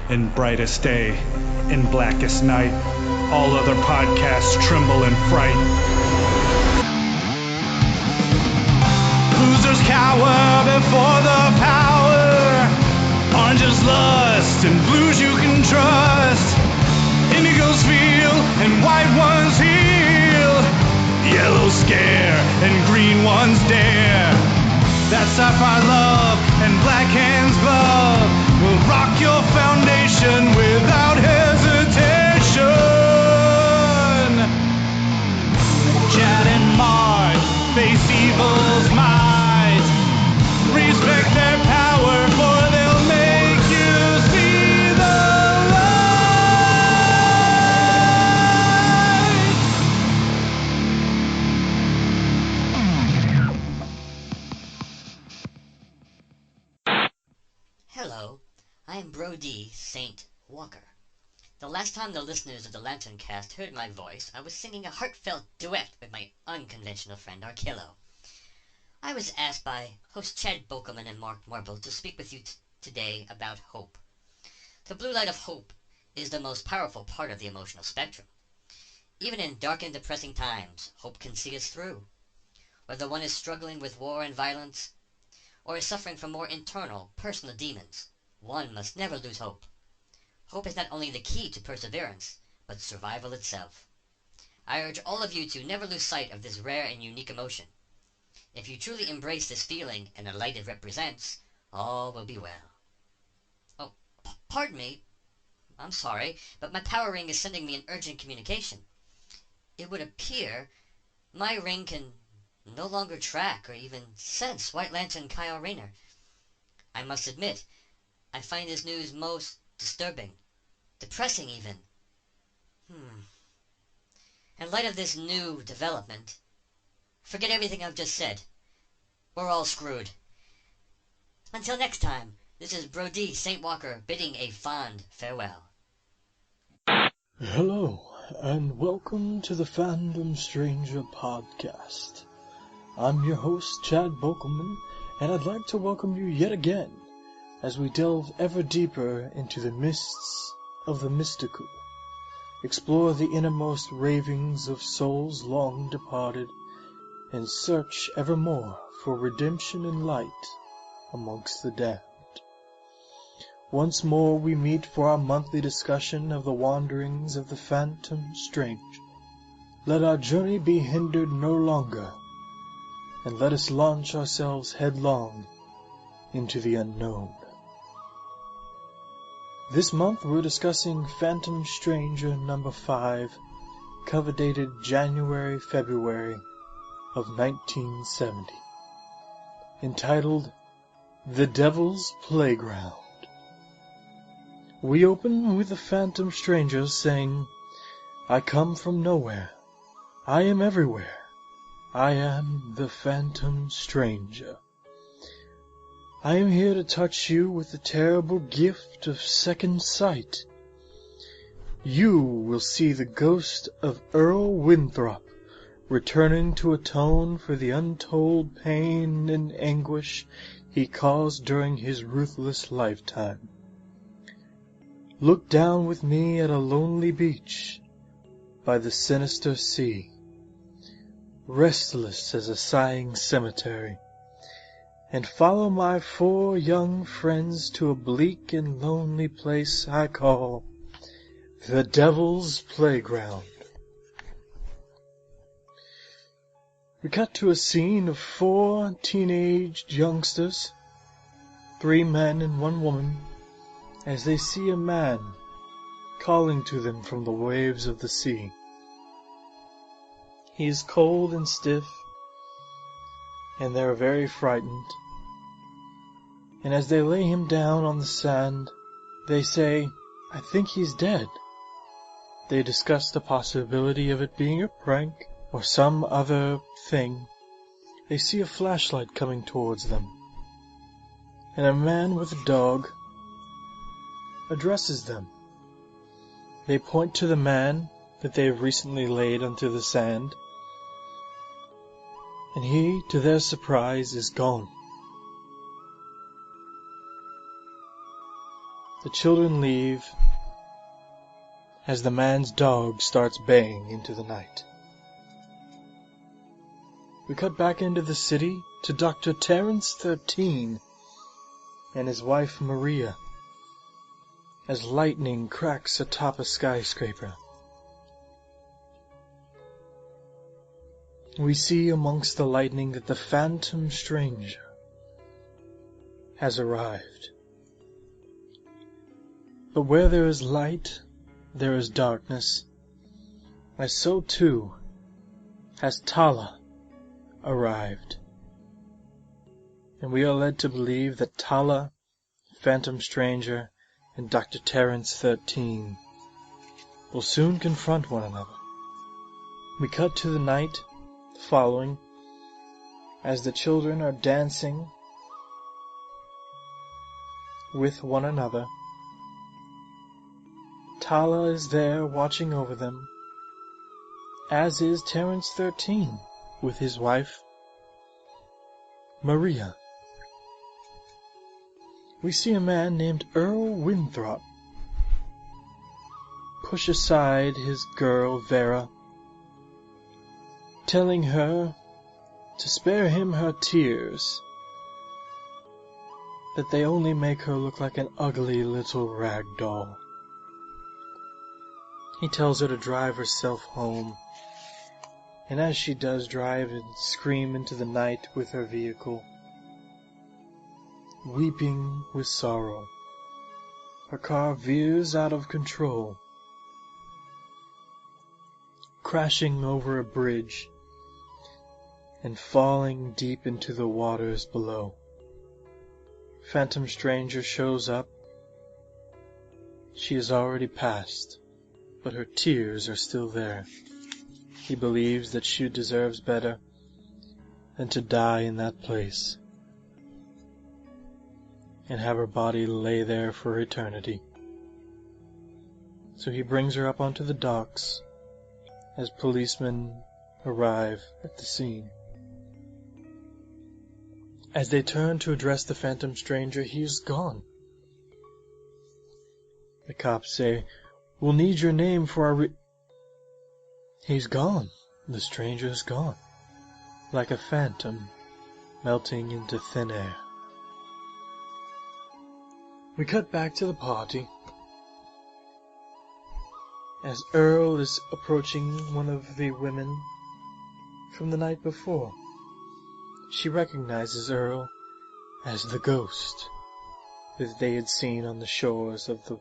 in brightest day, in blackest night. All other podcasts tremble in fright. Losers cower before the power. Oranges lust and blues you can trust. Indigos feel and white ones heal. Yellows scare and green ones dare. That sapphire love and black hands glove will rock your foundation without hesitation. Chad and Mark face evil's might. Respect their power, for they'll make you see the Hello, I am Brody St. Walker. The last time the listeners of the LanternCast heard my voice, I was singing a heartfelt duet with my unconventional friend Arkillo. I was asked by host Chad Bokelman and Mark Marble to speak with you today about hope. The blue light of hope is the most powerful part of the emotional spectrum. Even in dark and depressing times, hope can see us through. Whether one is struggling with war and violence, or is suffering from more internal, personal demons, one must never lose hope. Hope is not only the key to perseverance, but survival itself. I urge all of you to never lose sight of this rare and unique emotion. If you truly embrace this feeling and the light it represents, all will be well. Oh, pardon me. I'm sorry, but my power ring is sending me an urgent communication. It would appear my ring can no longer track or even sense White Lantern Kyle Rayner. I must admit, I find this news most disturbing, depressing even. In light of this new development, forget everything I've just said. We're all screwed. Until next time, this is Brody St. Walker bidding a fond farewell. Hello, and welcome to the Fandom Stranger podcast. I'm your host, Chad Bokelman, and I'd like to welcome you yet again as we delve ever deeper into the mists of the mystical, explore the innermost ravings of souls long departed, and search evermore for redemption and light amongst the damned. Once more we meet for our monthly discussion of the wanderings of the Phantom Stranger. Let our journey be hindered no longer, and let us launch ourselves headlong into the unknown. This month we're discussing Phantom Stranger number 5, cover dated January-February of 1970, entitled The Devil's Playground. We open with the Phantom Stranger saying, "I come from nowhere. I am everywhere. I am the Phantom Stranger. I am here to touch you with the terrible gift of second sight. You will see the ghost of Earl Winthrop returning to atone for the untold pain and anguish he caused during his ruthless lifetime. Look down with me at a lonely beach by the sinister sea, restless as a sighing cemetery, and follow my 4 young friends to a bleak and lonely place I call the Devil's Playground." We cut to a scene of 4 teenaged youngsters, 3 men and 1 woman, as they see a man calling to them from the waves of the sea. He is cold and stiff, and they are very frightened. And as they lay him down on the sand, they say, "I think he's dead." They discuss the possibility of it being a prank or some other thing. They see a flashlight coming towards them, and a man with a dog addresses them. They point to the man that they have recently laid onto the sand, and he, to their surprise, is gone. The children leave as the man's dog starts baying into the night. We cut back into the city to Dr. Terrence 13 and his wife Maria as lightning cracks atop a skyscraper. We see amongst the lightning that the phantom stranger has arrived. But where there is light, there is darkness, as so too has Tala arrived. And we are led to believe that Tala, Phantom Stranger, and Dr. Terrence 13 will soon confront one another. We cut to the night following as the children are dancing with one another. Tala is there watching over them, as is Terrence 13 with his wife Maria. We see a man named Earl Winthrop push aside his girl Vera, telling her to spare him her tears, that they only make her look like an ugly little rag doll. He tells her to drive herself home, and as she does drive and scream into the night with her vehicle, weeping with sorrow, her car veers out of control, crashing over a bridge and falling deep into the waters below. Phantom Stranger shows up. She has already passed, but her tears are still there. He believes that she deserves better than to die in that place and have her body lay there for eternity. So he brings her up onto the docks as policemen arrive at the scene. As they turn to address the Phantom Stranger, he is gone. The cops say, "We'll need your name for our He's gone. The stranger is gone, like a phantom melting into thin air. We cut back to the party as Earl is approaching one of the women from the night before. She recognizes Earl as the ghost that they had seen on the shores of the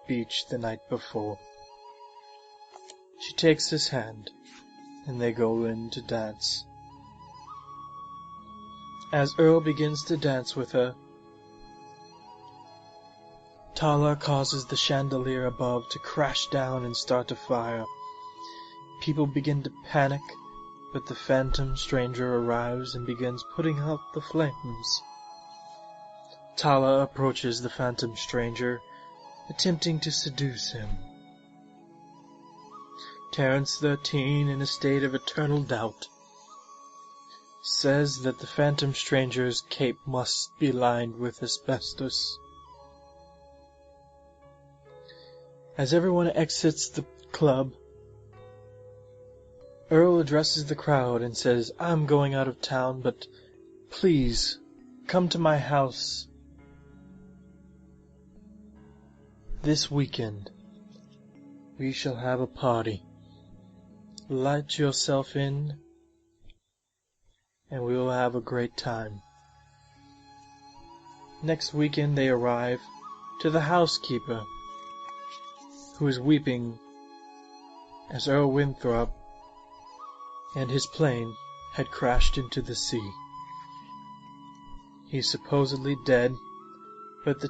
beach the night before. She takes his hand, and they go in to dance. As Earl begins to dance with her, Tala causes the chandelier above to crash down and start a fire. People begin to panic, but the Phantom Stranger arrives and begins putting out the flames. Tala approaches the Phantom Stranger, attempting to seduce him. Terrence 13, in a state of eternal doubt, says that the Phantom Stranger's cape must be lined with asbestos. As everyone exits the club, Earl addresses the crowd and says, "I'm going out of town, but please come to my house this weekend. We shall have a party. Light yourself in, and we will have a great time." Next weekend they arrive to the housekeeper, who is weeping as Earl Winthrop and his plane had crashed into the sea. He's supposedly dead, but the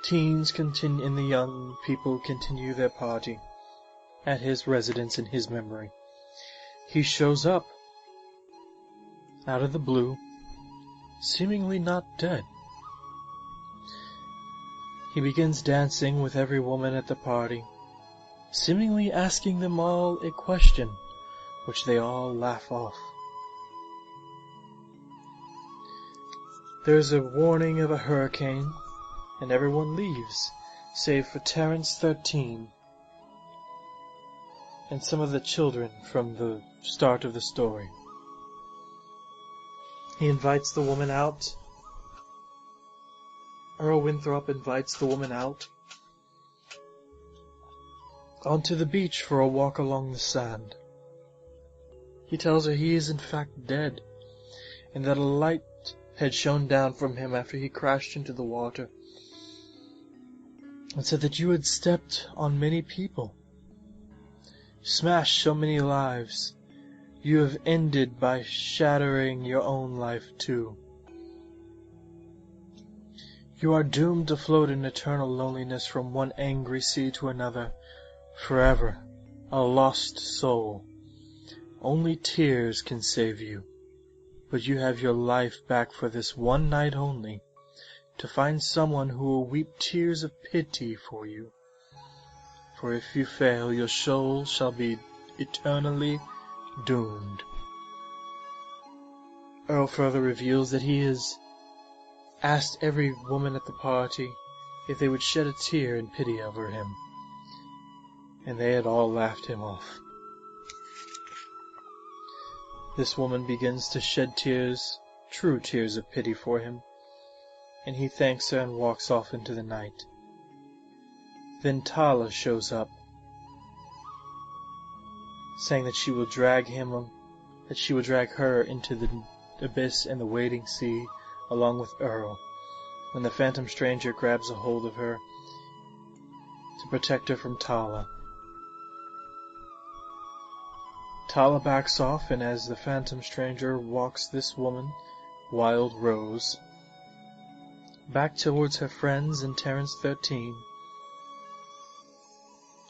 teens continue and the young people continue their party at his residence in his memory. He shows up out of the blue, seemingly not dead. He begins dancing with every woman at the party, seemingly asking them all a question, which they all laugh off. There's a warning of a hurricane, and everyone leaves, save for Terrence 13 and some of the children from the start of the story. He invites the woman out. Earl Winthrop invites the woman out onto the beach for a walk along the sand. He tells her he is in fact dead, and that a light had shone down from him after he crashed into the water, and said that you had stepped on many people, smashed so many lives. You have ended by shattering your own life too. You are doomed to float in eternal loneliness from one angry sea to another, forever, a lost soul. Only tears can save you, but you have your life back for this one night only, to find someone who will weep tears of pity for you. For if you fail, your soul shall be eternally doomed. Earl further reveals that he has asked every woman at the party if they would shed a tear in pity over him, and they had all laughed him off. This woman begins to shed tears, true tears of pity for him, and he thanks her and walks off into the night. Then Tala shows up, saying that she will drag her into the abyss and the waiting sea along with Earl, when the Phantom Stranger grabs a hold of her to protect her from Tala. Tala backs off, and as the Phantom Stranger walks this woman, Wild Rose, back towards her friends in Terrence 13,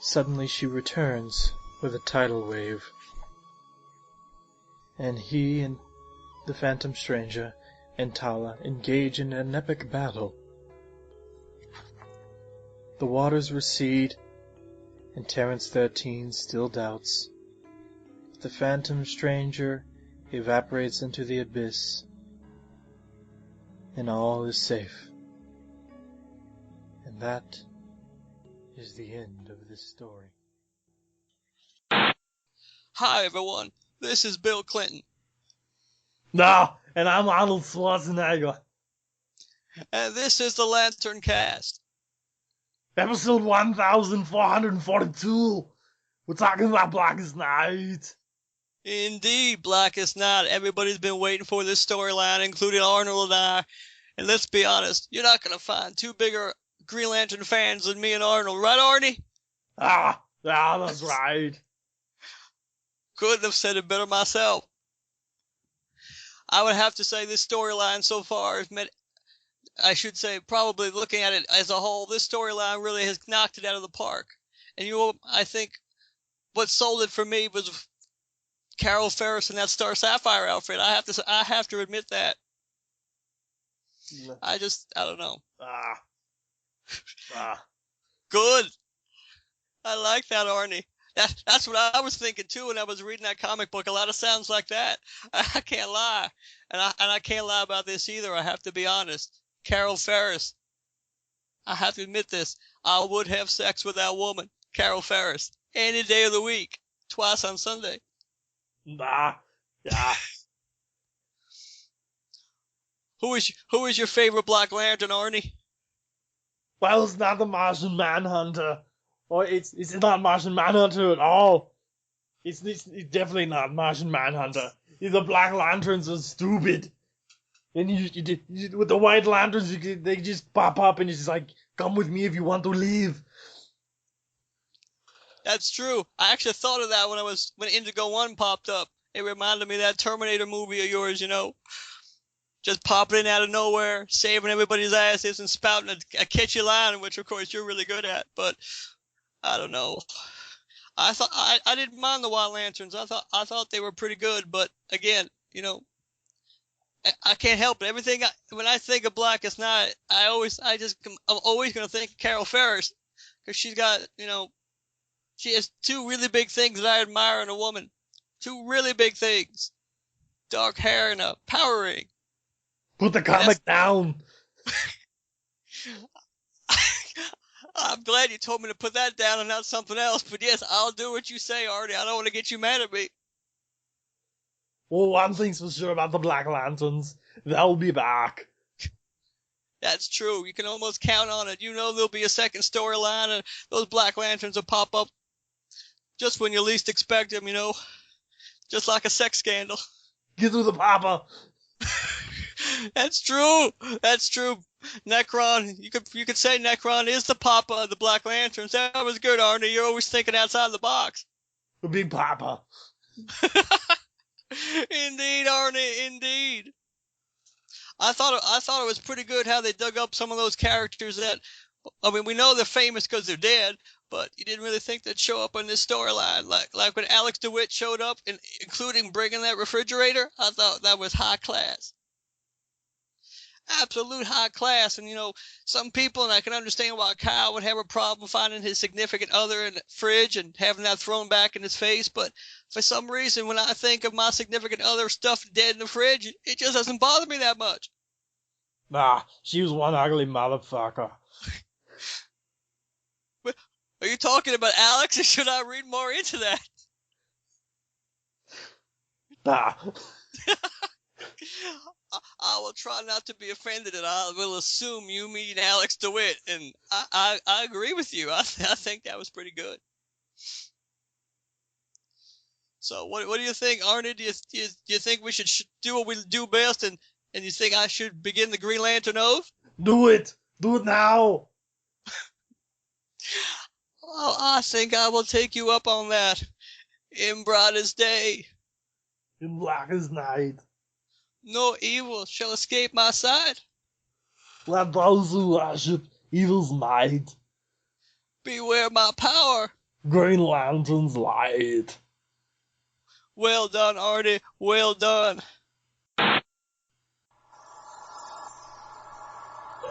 suddenly she returns with a tidal wave, and he and the Phantom Stranger and Tala engage in an epic battle. The waters recede, and Terrence 13 still doubts. The Phantom Stranger evaporates into the abyss, and all is safe. And that is the end of this story. Hi everyone, this is Bill Clinton, No, and I'm Arnold Schwarzenegger. and this is the LanternCast. Episode 1442. We're talking about Blackest Night. Indeed, Blackest Night. Everybody's been waiting for this storyline, including Arnold and I. And let's be honest, you're not going to find two bigger Green Lantern fans than me and Arnold, right, Arnie? Ah, that's right. Couldn't have said it better myself. I would have to say this storyline so far has met, I should say, probably looking at it as a whole, this storyline really has knocked it out of the park. And I think what sold it for me was Carol Ferris in that Star Sapphire outfit. I have to admit that. I don't know. Good. I like that, Arnie. That's what I was thinking too when I was reading that comic book. A lot of sounds like that. I can't lie, and I can't lie about this either. I have to be honest. Carol Ferris. I have to admit this. I would have sex with that woman, Carol Ferris, any day of the week, twice on Sunday. Yeah. Who is your favorite Black Lantern, Arnie? Well, it's not the Martian Manhunter. Or it's not Martian Manhunter at all. It's definitely not Martian Manhunter. The Black Lanterns are stupid. And you with the White Lanterns, they just pop up and it's just like, come with me if you want to leave. That's true. I actually thought of that when Indigo 1 popped up. It reminded me of that Terminator movie of yours, just popping in out of nowhere, saving everybody's asses and spouting a catchy line, which of course you're really good at. But I don't know. I thought I didn't mind the White Lanterns. I thought they were pretty good. But again, I can't help it. When I think of Blackest Night, I'm always going to think of Carol Ferris because she's got, she has two really big things that I admire in a woman. Two really big things: dark hair and a power ring. Put the comic down. I'm glad you told me to put that down and not something else, but yes, I'll do what you say, Artie. I don't want to get you mad at me. Well, one thing's for sure about the Black Lanterns. They'll be back. That's true. You can almost count on it. You know there'll be a second storyline, and those Black Lanterns will pop up just when you least expect them, just like a sex scandal. Get to the papa. That's true. That's true. Necron, you could say Necron is the papa of the Black Lanterns. That was good, Arnie. You're always thinking outside the box. The big papa. Indeed, Arnie, indeed. I thought it was pretty good how they dug up some of those characters that, I mean, we know they're famous because they're dead, but you didn't really think they'd show up in this storyline. Like when Alex DeWitt showed up, including bringing that refrigerator, I thought that was high class. Absolute high class. And, some people, and I can understand why Kyle would have a problem finding his significant other in the fridge and having that thrown back in his face, but for some reason, when I think of my significant other stuffed dead in the fridge, it just doesn't bother me that much. Nah, she was one ugly motherfucker. Are you talking about Alex, or should I read more into that? Nah. I will try not to be offended, and I will assume you mean Alex DeWitt, and I agree with you. I think that was pretty good. So what do you think, Arnie? Do you think we should do what we do best, and you think I should begin the Green Lantern Oath? Do it! Do it now! Well, I think I will take you up on that. In brightest day, In blackest night, no evil shall escape my sight. let those who worship evil's might, Beware my power. Green Lantern's light. Well done, Artie. Well done.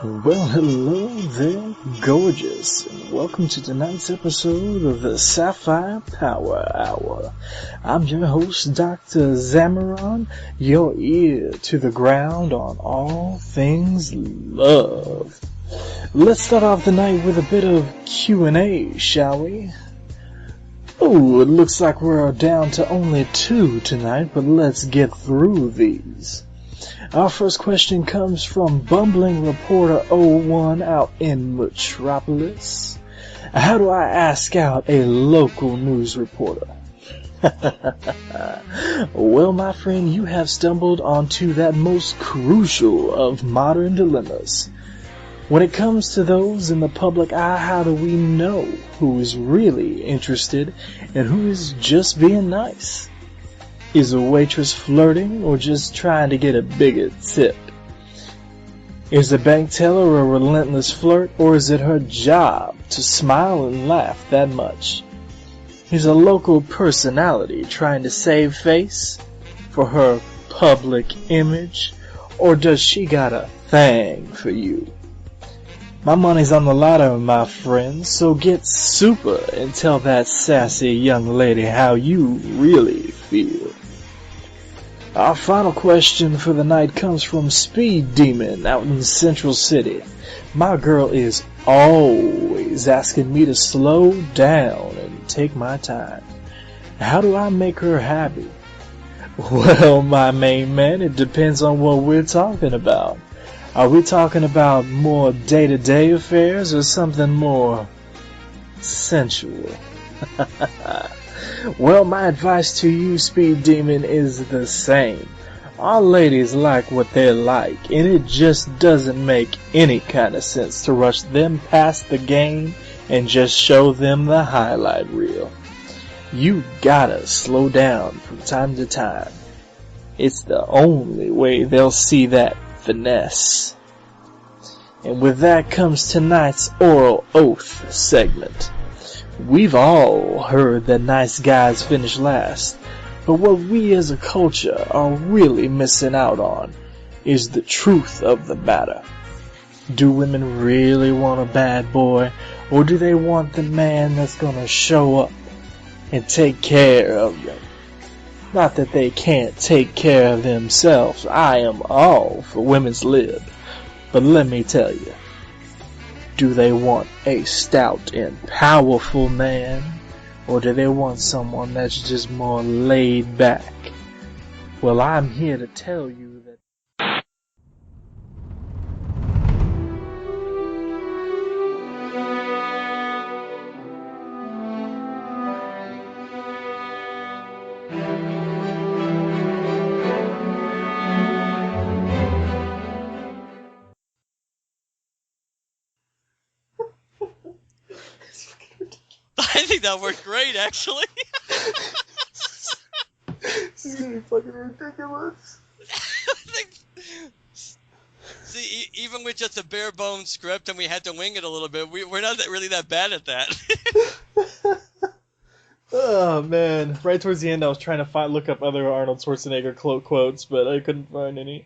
Well, hello there, gorgeous, and welcome to tonight's episode of the Sapphire Power Hour. I'm your host, Dr. Zamaron, your ear to the ground on all things love. Let's start off the night with a bit of Q&A, shall we? Oh, it looks like we're down to only 2 tonight, but let's get through these. Our first question comes from Bumbling Reporter 01 out in Metropolis. How do I ask out a local news reporter? Well, my friend, you have stumbled onto that most crucial of modern dilemmas. When it comes to those in the public eye, how do we know who is really interested and who is just being nice? Is a waitress flirting or just trying to get a bigger tip? Is the bank teller a relentless flirt, or is it her job to smile and laugh that much? Is a local personality trying to save face for her public image, or does she got a thing for you? My money's on the latter, my friend, so get super and tell that sassy young lady how you really feel. Our final question for the night comes from Speed Demon out in Central City. My girl is always asking me to slow down and take my time. How do I make her happy? Well, my main man, it depends on what we're talking about. Are we talking about more day-to-day affairs or something more sensual? Well, my advice to you, Speed Demon, is the same. All ladies like what they like, and it just doesn't make any kind of sense to rush them past the game and just show them the highlight reel. You gotta slow down from time to time. It's the only way they'll see that finesse. And with that comes tonight's Oral Oath segment. We've all heard that nice guys finish last, but what we as a culture are really missing out on is the truth of the matter. Do women really want a bad boy, or do they want the man that's gonna show up and take care of them? Not that they can't take care of themselves. I am all for women's lib, but let me tell you, Do they want a stout and powerful man? Or do they want someone that's just more laid back? Well, I'm here to tell you that... I think that worked great, actually. This is gonna be fucking ridiculous. See, even with just a bare bones script and we had to wing it a little bit, we're not really that bad at that. Oh man! Right towards the end, I was trying to look up other Arnold Schwarzenegger quotes, but I couldn't find any.